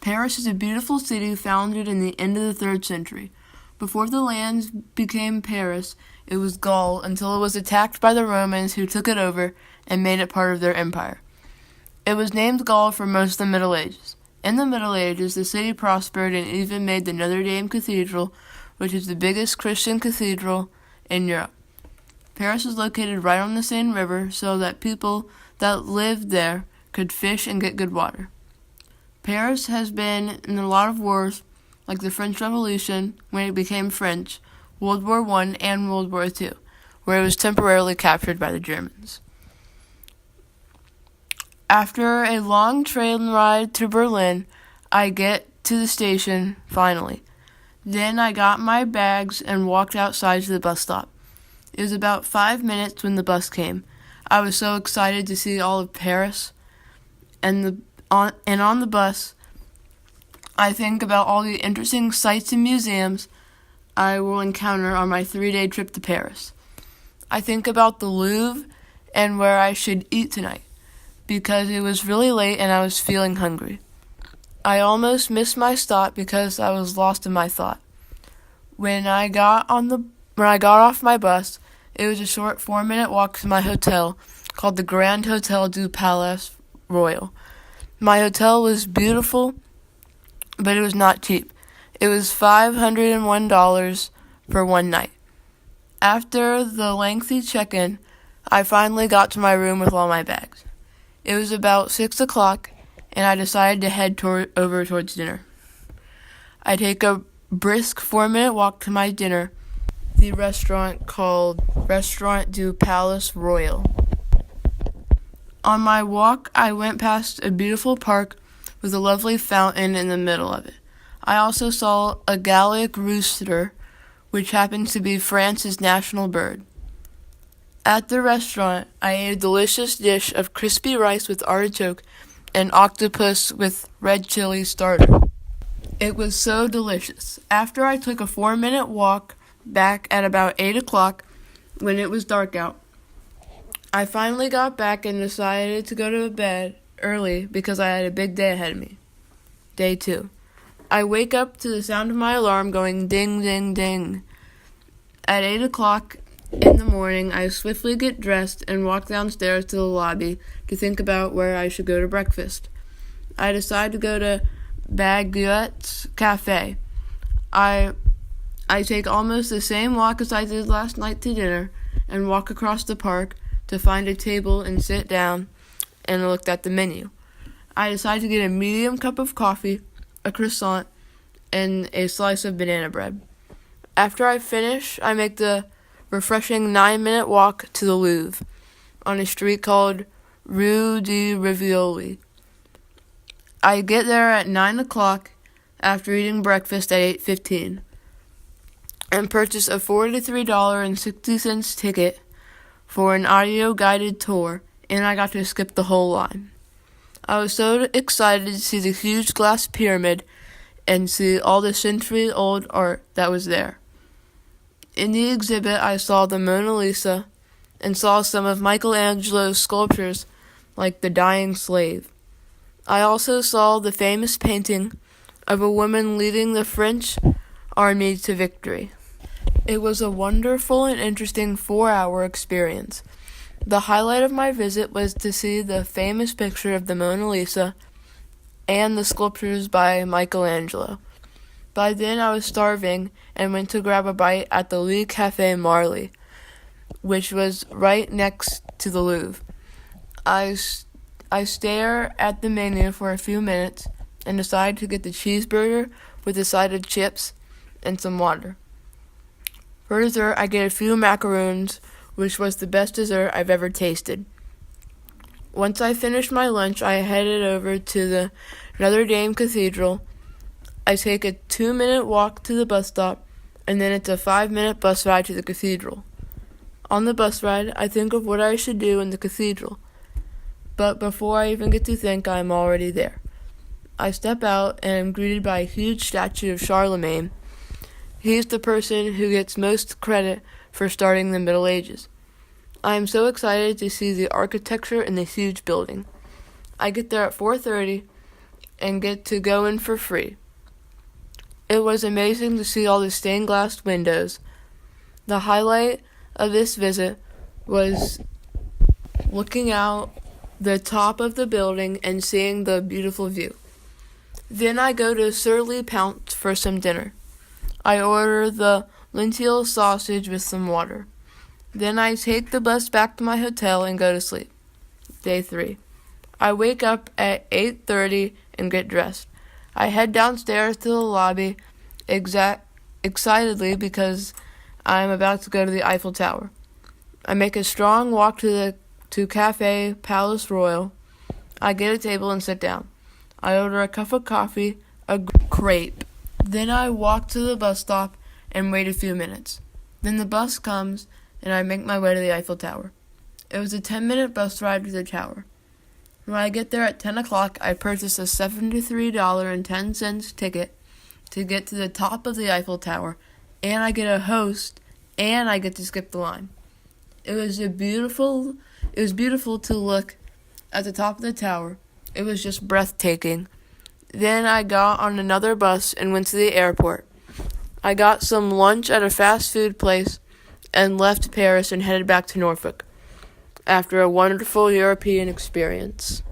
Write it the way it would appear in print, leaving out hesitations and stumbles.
Paris is a beautiful city founded in the end of the 3rd century. Before the land became Paris, it was Gaul until it was attacked by the Romans, who took it over and made it part of their empire. It was named Gaul for most of the Middle Ages. In the Middle Ages, the city prospered and even made the Notre Dame Cathedral, which is the biggest Christian cathedral in Europe. Paris is located right on the Seine River, so that people that lived there could fish and get good water. Paris has been in a lot of wars, like the French Revolution, when it became French, World War I, and World War II, where it was temporarily captured by the Germans. After a long train ride to Berlin, I get to the station, finally. Then I got my bags and walked outside to the bus stop. It was about 5 minutes when the bus came. I was so excited to see all of Paris, and on the bus, I think about all the interesting sights and museums I will encounter on my 3-day trip to Paris. I think about the Louvre and where I should eat tonight, because it was really late and I was feeling hungry. I almost missed my stop because I was lost in my thought. When I got off my bus, it was a short 4-minute walk to my hotel called the Grand Hotel du Palais Royal. My hotel was beautiful, but it was not cheap. It was $501 for one night. After the lengthy check-in, I finally got to my room with all my bags. It was about 6 o'clock, and I decided to head over towards dinner. I take a brisk 4-minute walk to my dinner, the restaurant called Restaurant du Palais Royal. On my walk, I went past a beautiful park with a lovely fountain in the middle of it. I also saw a Gallic rooster, which happens to be France's national bird. At the restaurant, I ate a delicious dish of crispy rice with artichoke and octopus with red chili starter. It was so delicious. After I took a 4-minute walk back at about 8 o'clock when it was dark out, I finally got back and decided to go to bed early because I had a big day ahead of me. Day 2. I wake up to the sound of my alarm going ding, ding, ding. At 8 o'clock in the morning, I swiftly get dressed and walk downstairs to the lobby to think about where I should go to breakfast. I decide to go to Baguette's Cafe. I take almost the same walk as I did last night to dinner and walk across the park to find a table and sit down and looked at the menu. I decide to get a medium cup of coffee, a croissant, and a slice of banana bread. After I finish, I make the refreshing 9-minute walk to the Louvre on a street called Rue de Rivoli. I get there at 9 o'clock after eating breakfast at 8:15 and purchase a $43.60 ticket for an audio-guided tour, and I got to skip the whole line. I was so excited to see the huge glass pyramid and see all the century-old art that was there. In the exhibit, I saw the Mona Lisa and saw some of Michelangelo's sculptures like the Dying Slave. I also saw the famous painting of a woman leading the French army to victory. It was a wonderful and interesting 4-hour experience. The highlight of my visit was to see the famous picture of the Mona Lisa and the sculptures by Michelangelo. By then I was starving and went to grab a bite at the Le Café Marly, which was right next to the Louvre. I stare at the menu for a few minutes and decide to get the cheeseburger with a side of chips and some water. For dessert, I get a few macaroons, which was the best dessert I've ever tasted. Once I finished my lunch, I headed over to the Notre Dame Cathedral. I take a 2-minute walk to the bus stop, and then it's a 5-minute bus ride to the cathedral. On the bus ride, I think of what I should do in the cathedral. But before I even get to think, I'm already there. I step out and am greeted by a huge statue of Charlemagne. He's the person who gets most credit for starting the Middle Ages. I am so excited to see the architecture in the huge building. I get there at 4:30, and get to go in for free. It was amazing to see all the stained glass windows. The highlight of this visit was looking out the top of the building and seeing the beautiful view. Then I go to Surly Pounce for some dinner. I order the lentil sausage with some water. Then I take the bus back to my hotel and go to sleep. Day 3. I wake up at 8:30 and get dressed. I head downstairs to the lobby excitedly because I'm about to go to the Eiffel Tower. I make a strong walk to Cafe Palace Royal. I get a table and sit down. I order a cup of coffee, a crepe. Then I walk to the bus stop and wait a few minutes. Then the bus comes and I make my way to the Eiffel Tower. It was a 10-minute bus ride to the tower. When I get there at 10 o'clock, I purchase a $73.10 ticket to get to the top of the Eiffel Tower, and I get a host, and I get to skip the line. It was beautiful to look at the top of the tower. It was just breathtaking. Then I got on another bus and went to the airport. I got some lunch at a fast food place and left Paris and headed back to Norfolk after a wonderful European experience.